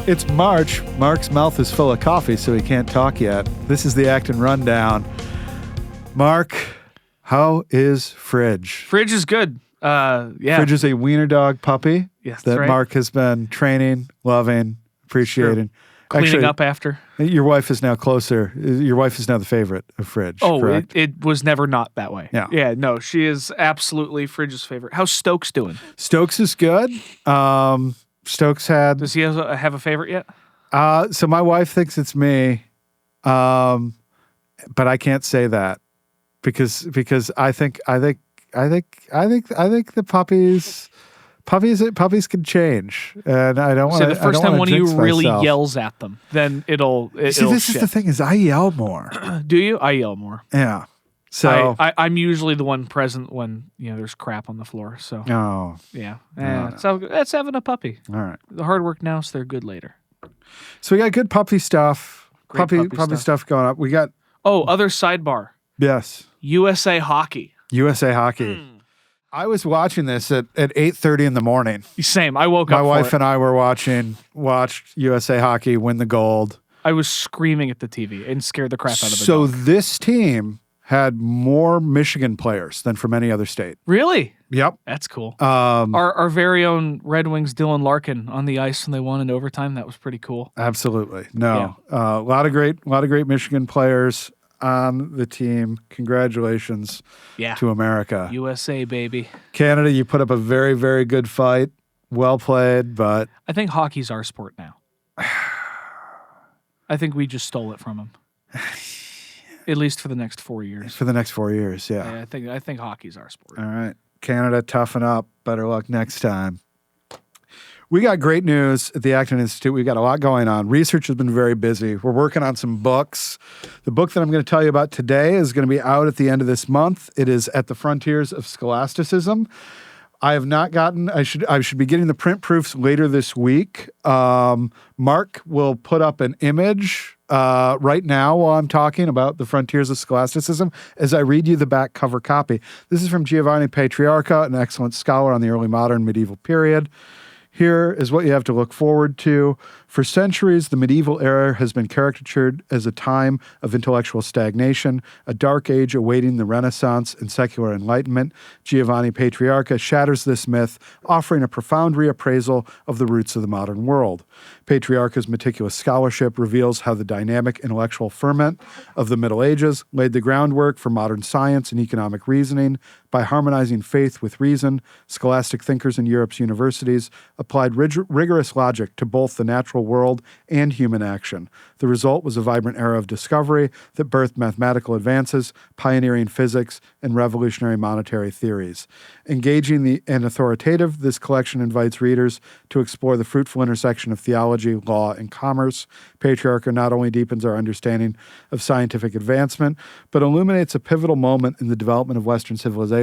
It's March. Mark's mouth is full of coffee, so he can't talk yet. This is the Acton Rundown. Mark, how is Fridge? Fridge is good. Fridge is a wiener dog puppy Yes, that that's right. Mark has been training, loving, appreciating. Cleaning up after. Your wife is now closer. Your wife is now the favorite of Fridge, Oh, correct? it was never not that way. Yeah. Yeah, no, she is absolutely Fridge's favorite. How's Stokes doing? Stokes is good. Stokes had... Does he have a favorite yet? So my wife thinks it's me, but I can't say that because I think the puppies can change, and I don't want. So the first time one of you really yells at them, then it'll See, this is the thing: is I yell more. Do you? I yell more. Yeah. So I'm usually the one present when there's crap on the floor. So yeah. So that's having a puppy. All right. The hard work now, so they're good later. So we got good puppy stuff. Great Puppy stuff going up. We got other sidebar. yes. USA Hockey. USA Hockey. I was watching this at 8:30 in the morning. Same. I woke My up. wife for it. and I were watched USA Hockey win the gold. I was screaming at the TV and scared the crap out of the So dog. this team had more Michigan players than from any other state. Really? Yep. That's cool. Our very own Red Wings Dylan Larkin on the ice when they won in overtime. That was pretty cool. Absolutely. No. A lot of great Michigan players on the team. Congratulations to America. USA, baby. Canada, you put up a very, very good fight. Well played, but I think hockey's our sport now. I think we just stole it from them. At least for the next 4 years. for the next 4 years, yeah. I think hockey's our sport. All right. Canada, toughen up. Better luck next time. We got great news at the Acton Institute. We've got a lot going on. Research has been very busy. We're working on some books. The book that I'm going to tell you about today is going to be out at the end of this month. It is At the Frontiers of Scholasticism. I have not gotten, I should be getting the print proofs later this week. Mark will put up an image right now while I'm talking about the frontiers of scholasticism as I read you the back cover copy. This is from Giovanni Patriarca, an excellent scholar on the early modern medieval period. Here is what you have to look forward to. For centuries, the medieval era has been caricatured as a time of intellectual stagnation, a dark age awaiting the Renaissance and secular enlightenment. Giovanni Patriarca shatters this myth, offering a profound reappraisal of the roots of the modern world. Patriarca's meticulous scholarship reveals how the dynamic intellectual ferment of the Middle Ages laid the groundwork for modern science and economic reasoning. By harmonizing faith with reason, scholastic thinkers in Europe's universities applied rigorous logic to both the natural world and human action. The result was a vibrant era of discovery that birthed mathematical advances, pioneering physics, and revolutionary monetary theories. Engaging and authoritative, this collection invites readers to explore the fruitful intersection of theology, law, and commerce. Patriarcha not only deepens our understanding of scientific advancement, but illuminates a pivotal moment in the development of Western civilization.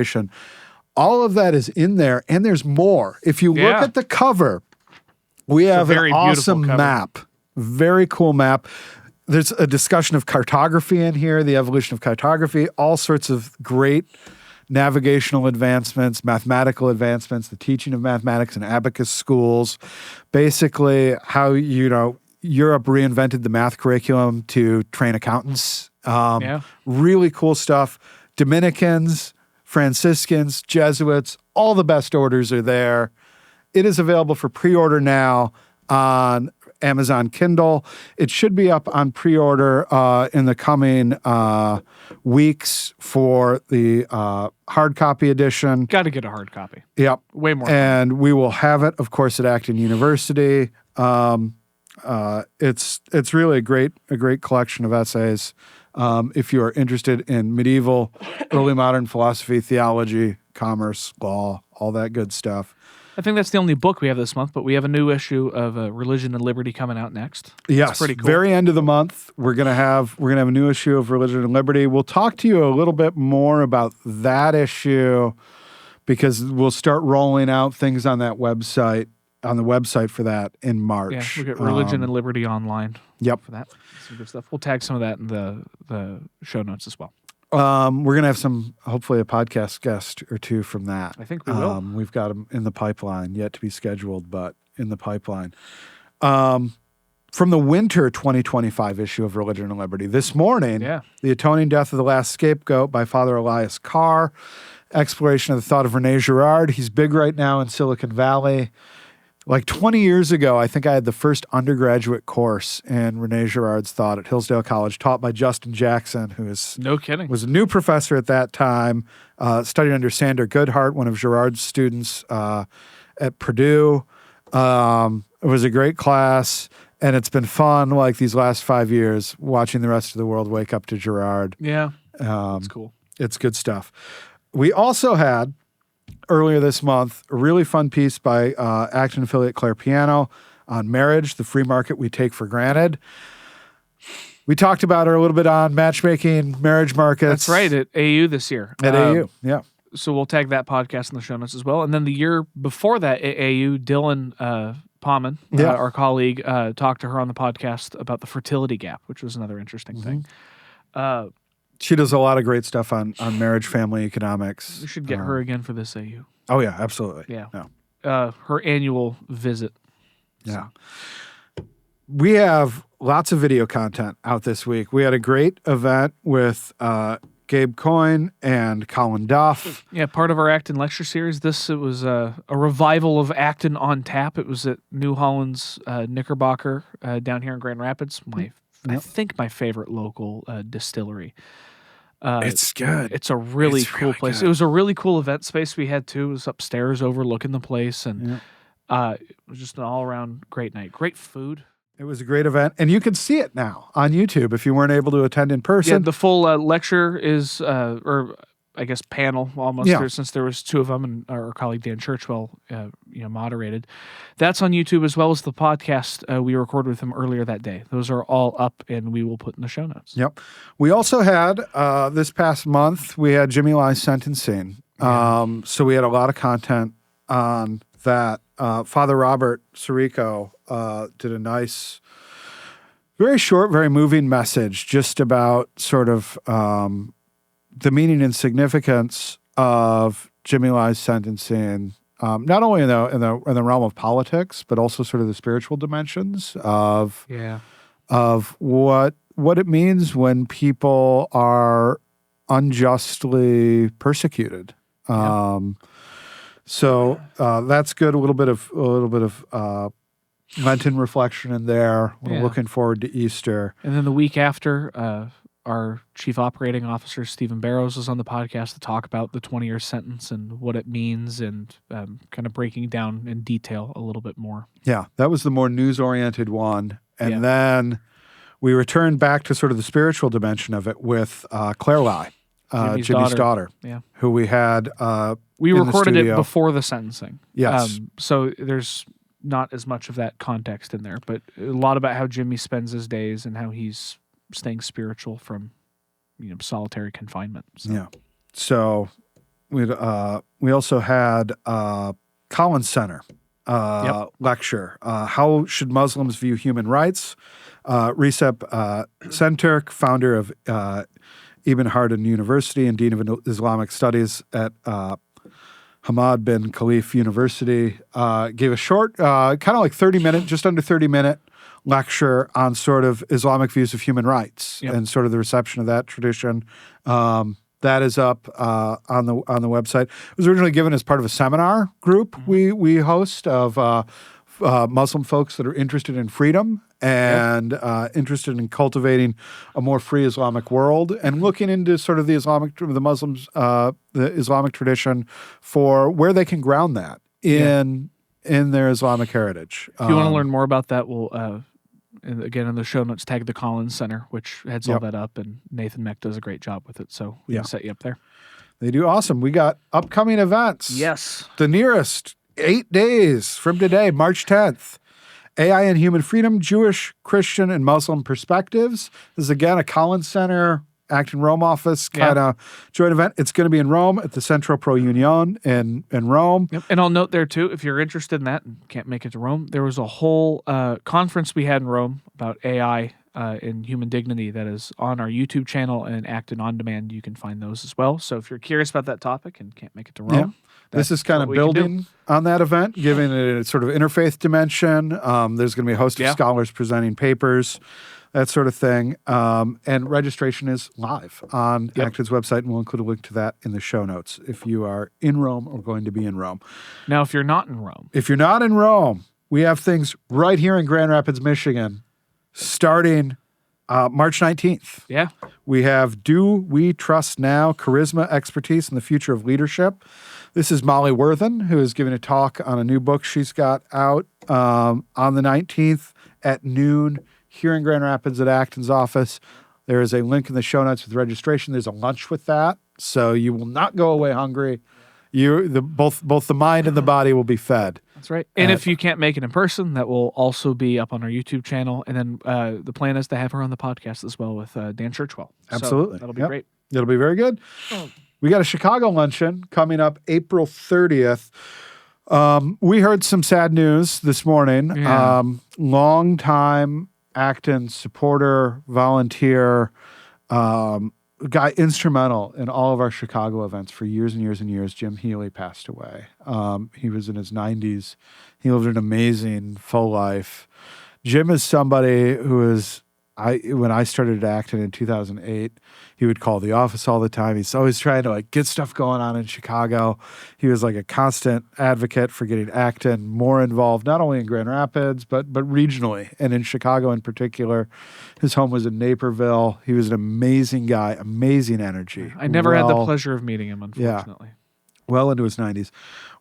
All of that is in there, and there's more. If you look at the cover, we have an awesome map. Very cool map. There's a discussion of cartography in here, the evolution of cartography, all sorts of great navigational advancements, mathematical advancements, the teaching of mathematics in abacus schools, basically how, Europe reinvented the math curriculum to train accountants. Really cool stuff. Dominicans, Franciscans, Jesuits, all the best orders are there. It is available for pre-order now on Amazon Kindle. It should be up on pre-order in the coming weeks for the hard copy edition. Got to get a hard copy. Yep. Way more. And we will have it, of course, at Acton University. It's really a great collection of essays. If you are interested in medieval, early modern philosophy, theology, commerce, law, all that good stuff. I think that's the only book we have this month, but we have a new issue of Religion and Liberty coming out next. Yes, that's pretty cool. Very end of the month, we're gonna have a new issue of Religion and Liberty. We'll talk to you a little bit more about that issue because we'll start rolling out things on that website. On the website for that in March. Yeah, we get Religion and Liberty online. Yep. For that. Some good stuff. We'll tag some of that in the show notes as well. We're going to have hopefully a podcast guest or two from that. I think we will. We've got them in the pipeline, yet to be scheduled, but in the pipeline. from the winter 2025 issue of Religion and Liberty. This morning, The Atoning Death of the Last Scapegoat by Father Elias Carr, exploration of the thought of Rene Girard. He's big right now in Silicon Valley. Like 20 years ago, I think I had the first undergraduate course in Rene Girard's thought at Hillsdale College, taught by Justin Jackson, who is was a new professor at that time, studied under Sander Goodhart, one of Girard's students at Purdue. It was a great class. And it's been fun, like these last 5 years, watching the rest of the world wake up to Girard. Yeah, that's cool. It's good stuff. We also had, earlier this month, a really fun piece by Acton affiliate Claire Piano on marriage, the free market we take for granted. We talked about her a little bit on matchmaking, marriage markets. That's right, at AU this year. At AU, yeah. So we'll tag that podcast in the show notes as well. And then the year before that, at AU, Dylan Pauman, our colleague, talked to her on the podcast about the fertility gap, which was another interesting thing. She does a lot of great stuff on marriage, family economics. We should get her again for this AU. Oh, yeah, absolutely. Yeah. Her annual visit. Yeah. We have lots of video content out this week. We had a great event with Gabe Coyne and Colin Duff. Yeah, part of our Acton lecture series. It was a revival of Acton on Tap. It was at New Holland's Knickerbocker down here in Grand Rapids. I think my favorite local distillery. It's good. It's a really cool place. Good. It was a really cool event space we had too. It was upstairs overlooking the place, and it was just an all-around great night. Great food. It was a great event, and you can see it now on YouTube if you weren't able to attend in person. Yeah, the full lecture is, or I guess panel almost, since there was two of them, and our colleague Dan Churchwell, moderated. That's on YouTube as well as the podcast we recorded with him earlier that day. Those are all up, and we will put in the show notes. Yep. We also had this past month we had Jimmy Lai's sentencing, so we had a lot of content on that. Father Robert Sirico did a nice, very short, very moving message just about sort of the meaning and significance of Jimmy Lai's sentencing, not only in the realm of politics, but also sort of the spiritual dimensions of what it means when people are unjustly persecuted. So that's good. A little bit of Lenten reflection in there. We're looking forward to Easter. And then the week after, our chief operating officer, Stephen Barrows, was on the podcast to talk about the 20-year sentence and what it means, and kind of breaking down in detail a little bit more. Yeah, that was the more news-oriented one. And then we returned back to sort of the spiritual dimension of it with Claire Lai, Jimmy's daughter, who we had we recorded it before the sentencing. Yes. So there's not as much of that context in there, but a lot about how Jimmy spends his days and how he's staying spiritual from, solitary confinement. So. Yeah. So we also had Collins Center lecture. How should Muslims view human rights? Recep Senturk, founder of Ibn Haldun University and Dean of Islamic Studies at Hamad bin Khalif University, gave a short, kind of like 30-minute, just under 30-minute lecture on sort of Islamic views of human rights and sort of the reception of that tradition. That is up on the website. It was originally given as part of a seminar group we host of Muslim folks that are interested in freedom and interested in cultivating a more free Islamic world and looking into sort of the Islamic tradition for where they can ground that in their Islamic heritage. If you want to learn more about that, we'll again in the show notes tag the Collins Center, which heads all that up, and Nathan Meck does a great job with it. So we can set you up there. They do awesome. We got upcoming events. Yes, the nearest 8 days from today, March 10th. AI and Human Freedom, Jewish, Christian, and Muslim Perspectives. This is, again, a Collins Center, Acton Rome office kind of joint event. It's going to be in Rome at the Centro Pro Union in Rome. Yep. And I'll note there, too, if you're interested in that and can't make it to Rome, there was a whole conference we had in Rome about AI in human dignity that is on our YouTube channel, and Acton On Demand. You can find those as well. So if you're curious about that topic and can't make it to Rome, this is kind of building on that event, giving it a sort of interfaith dimension. There's going to be a host of scholars presenting papers, that sort of thing. And registration is live on Acton's website, and we'll include a link to that in the show notes if you are in Rome or going to be in Rome. Now, if you're not in Rome. If you're not in Rome, we have things right here in Grand Rapids, Michigan, starting March 19th. Yeah. We have Do We Trust Now? Charisma, Expertise, and the Future of Leadership. This is Molly Worthen, who is giving a talk on a new book she's got out on the 19th at noon here in Grand Rapids at Acton's office. There is a link in the show notes with registration. There's a lunch with that, so you will not go away hungry. Both the mind and the body will be fed. That's right. And if you can't make it in person, that will also be up on our YouTube channel. And then the plan is to have her on the podcast as well with Dan Churchwell. Absolutely. So that'll be great. It'll be very good. We got a Chicago luncheon coming up April 30th. We heard some sad news this morning. Yeah. Long-time Acton supporter, volunteer, guy instrumental in all of our Chicago events for years and years and years. Jim Healy passed away. He was in his 90s. He lived an amazing, full life. Jim is somebody who is, when I started at Acton in 2008, he would call the office all the time. He's always trying to get stuff going on in Chicago. He was like a constant advocate for getting Acton more involved, not only in Grand Rapids, but regionally and in Chicago in particular. His home was in Naperville. He was an amazing guy, amazing energy. I never had the pleasure of meeting him, unfortunately. Yeah. Well into his 90s.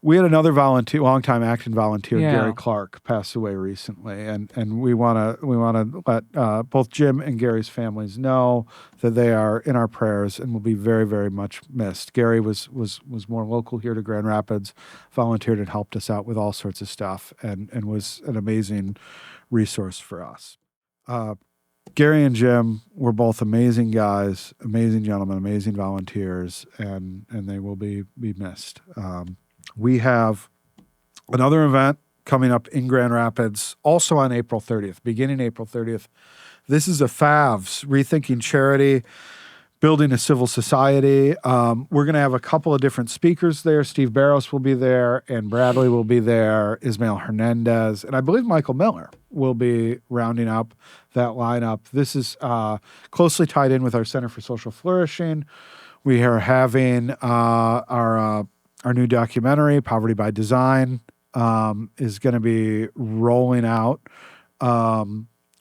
We had another volunteer, longtime Acton volunteer, Gary Clark, pass away recently, and we want to let both Jim and Gary's families know that they are in our prayers and will be very, very much missed. Gary was more local here to Grand Rapids, volunteered and helped us out with all sorts of stuff, and was an amazing resource for us. Gary and Jim were both amazing guys, amazing gentlemen, amazing volunteers, and they will be missed. We have another event coming up in Grand Rapids, also on April 30th, beginning April 30th. This is a FAVS, Rethinking Charity, Building a Civil Society. We're going to have a couple of different speakers there. Steve Barros will be there, and Bradley will be there, Ismael Hernandez, and I believe Michael Miller will be rounding up that lineup. This is closely tied in with our Center for Social Flourishing. We are having our new documentary, Poverty by Design, is going to be rolling out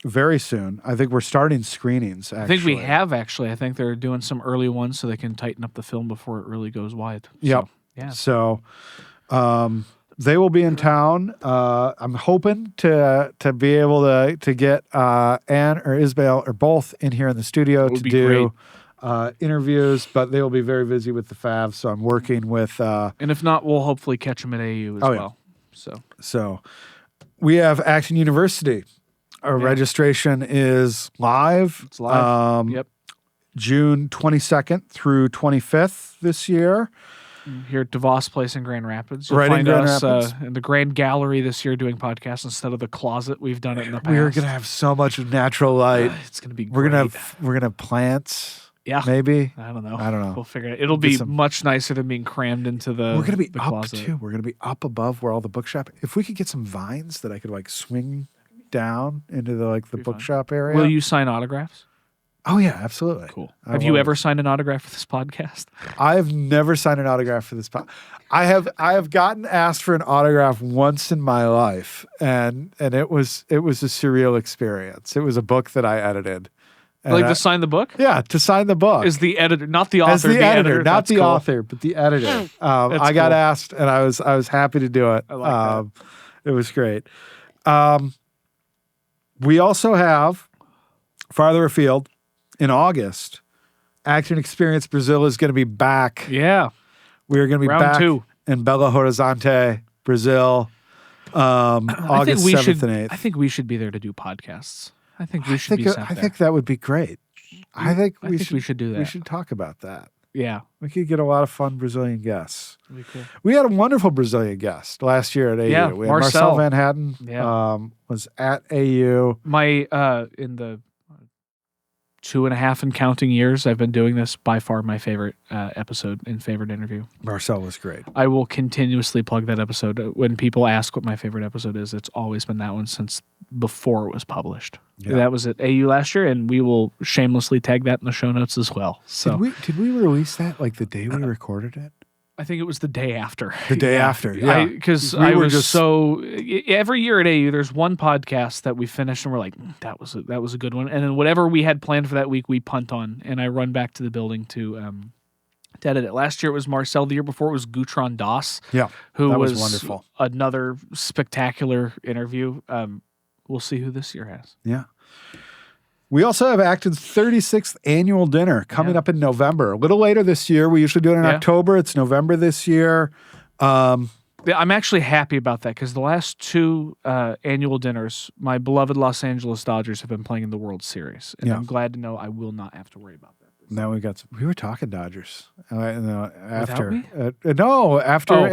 very soon. I think we're starting screenings, actually. I think we have, actually. I think they're doing some early ones so they can tighten up the film before it really goes wide. Yep. So, yeah. So they will be in town. I'm hoping to be able to get Ann or Isabel or both in here in the studio to do interviews, but they will be very busy with the FAV, so I'm working with... and if not, we'll hopefully catch them at AU as well. So we have Acton University. Our registration is live. It's live. Yep. June 22nd through 25th this year. Here at DeVos Place in Grand Rapids. You'll find us in the Grand Gallery this year doing podcasts instead of the closet we've done it in the past. We're gonna have so much natural light. It's gonna be great. We're gonna have plants. Yeah. Maybe. I don't know. We'll figure it. It'll be much nicer than being crammed into the We're gonna be the up closet. too. We're gonna be up above where all the bookshop. If we could get some vines that I could swing down into the bookshop area. Will you sign autographs? Oh yeah, absolutely. Cool. Have you ever signed an autograph for this podcast? I have never signed an autograph for this podcast. I have gotten asked for an autograph once in my life, and it was a surreal experience. It was a book that I edited. To sign the book? Yeah, to sign the book. Is the editor, not the author. As the editor, not That's the cool. author, but the editor. I got asked, and I was happy to do it. I like that. It was great. We also have farther afield in August. Acton Experience Brazil is going to be back. Yeah. We are going to be Round back 2 in Belo Horizonte, Brazil, August 7th and 8th. I think we should be there to do podcasts. I think we should be sent I there. think that would be great. I think we should do that. We should talk about that. Yeah. We could get a lot of fun Brazilian guests. That'd be cool. We had a wonderful Brazilian guest last year at AU. Yeah, We had Marcel Van Hatten Yeah. was at AU. My in the 2.5 and counting years I've been doing this, by far my favorite episode and favorite interview. Marcel was great. I will continuously plug that episode. When people ask what my favorite episode is, it's always been that one since before it was published. Yeah. That was at AU last year, and we will shamelessly tag that in the show notes as well. So Did we release that like the day we recorded it? I think it was the day after. The day after, yeah. Because I was so every year at AU, there's one podcast that we finish and we're like, that was a good one. And then whatever we had planned for that week, we punt on, and I run back to the building to edit it. Last year it was Marcel. The year before it was Gutron Das. Yeah, who that was wonderful. Another spectacular interview. We'll see who this year has. Yeah. We also have Acton's 36th annual dinner coming up in November. A little later this year. We usually do it in October. It's November this year. I'm actually happy about that because the last 2 annual dinners, my beloved Los Angeles Dodgers have been playing in the World Series. And I'm glad to know I will not have to worry about that. Now we were talking Dodgers after Without me?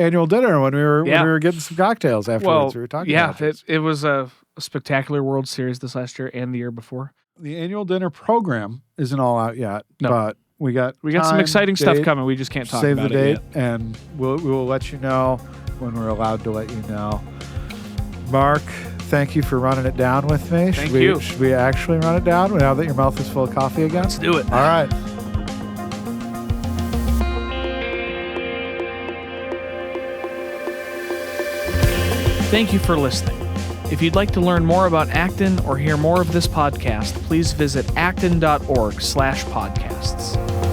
annual dinner when we were getting some cocktails afterwards. We were talking Dodgers. It was a spectacular World Series this last year and the year before. The annual dinner program isn't all out yet, but we got some exciting stuff coming. We just can't talk about it yet. Save the date, and we will let you know when we're allowed to let you know. Mark, thank you for running it down with me. Thank you. Should we actually run it down now that your mouth is full of coffee again? Let's do it. All right. Thank you for listening. If you'd like to learn more about Acton or hear more of this podcast, please visit acton.org/podcasts.